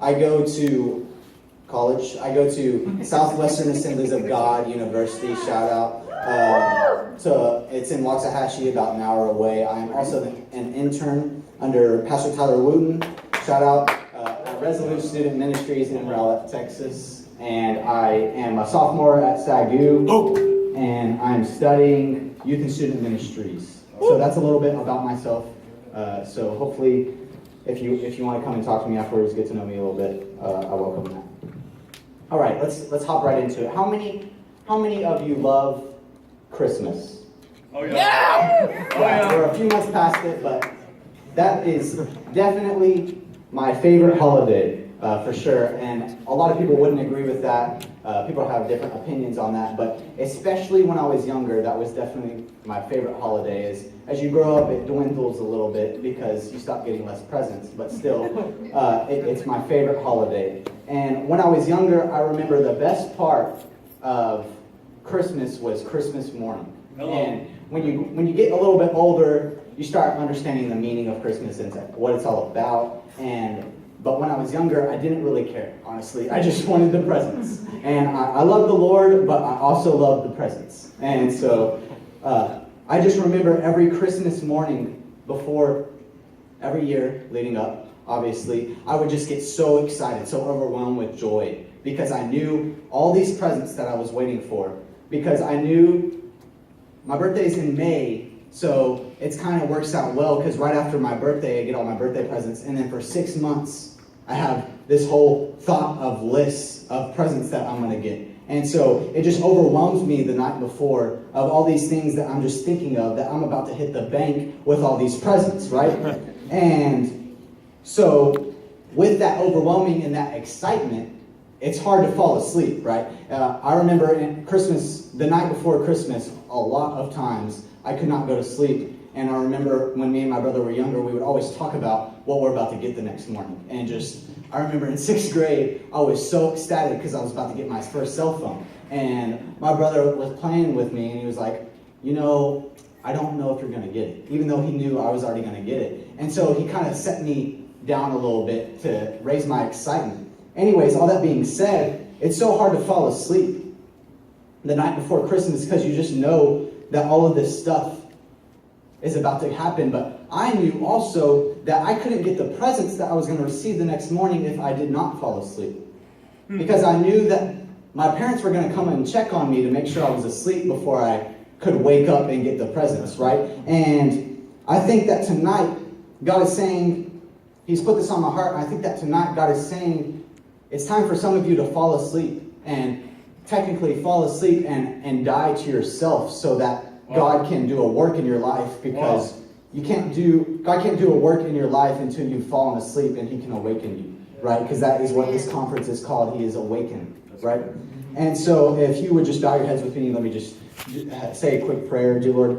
I go to college. I go to Southwestern Assemblies of God University. Shout out. It's in Waxahachie, about an hour away. I'm also an intern under Pastor Tyler Wooten. Shout out. At Resolute Student Ministries in Rowlett, Texas. And I am a sophomore at SAGU. And I'm studying youth and student ministries. So that's a little bit about myself. So hopefully, if you want to come and talk to me afterwards, get to know me a little bit, I welcome that. All right, let's hop right into it. How many of you love Christmas? Oh yeah! Oh, yeah. We're a few months past it, but that is definitely my favorite holiday, for sure. And a lot of people wouldn't agree with that. People have different opinions on that, but especially when I was younger, that was definitely my favorite holiday. As you grow up, it dwindles a little bit because you stop getting less presents, but still, it's my favorite holiday. And when I was younger, I remember the best part of Christmas was Christmas morning. Hello. And when you get a little bit older, you start understanding the meaning of Christmas and what it's all about. But when I was younger, I didn't really care, honestly. I just wanted the presents. And I love the Lord, but I also love the presents. And so I just remember every Christmas morning before, every year leading up, obviously, I would just get so excited, so overwhelmed with joy, because I knew all these presents that I was waiting for, because I knew my birthday's in May, so it kind of works out well, because right after my birthday, I get all my birthday presents, and then for 6 months, I have this whole thought of lists of presents that I'm going to get. And so it just overwhelms me the night before of all these things that I'm just thinking of, that I'm about to hit the bank with all these presents, right? And so with that overwhelming and that excitement, it's hard to fall asleep, right? I remember in Christmas, the night before Christmas, a lot of times I could not go to sleep. And I remember when me and my brother were younger, we would always talk about what we're about to get the next morning. And I remember in 6th grade, I was so ecstatic because I was about to get my first cell phone. And my brother was playing with me, and he was like, I don't know if you're going to get it, even though he knew I was already going to get it. And so he kind of set me down a little bit to raise my excitement. Anyways, all that being said, it's so hard to fall asleep the night before Christmas because you just know that all of this stuff is about to happen. But I knew also that I couldn't get the presents that I was going to receive the next morning if I did not fall asleep. Because I knew that my parents were going to come and check on me to make sure I was asleep before I could wake up and get the presents, right? And I think that tonight, God is saying, He's put this on my heart, and I think that tonight God is saying, it's time for some of you to fall asleep, and technically fall asleep and die to yourself so that God can do a work in your life, because God can't do a work in your life until you've fallen asleep and He can awaken you, right? Because that is what this conference is called. He is Awaken, right? And so if you would just bow your heads with me, let me just say a quick prayer. Dear Lord,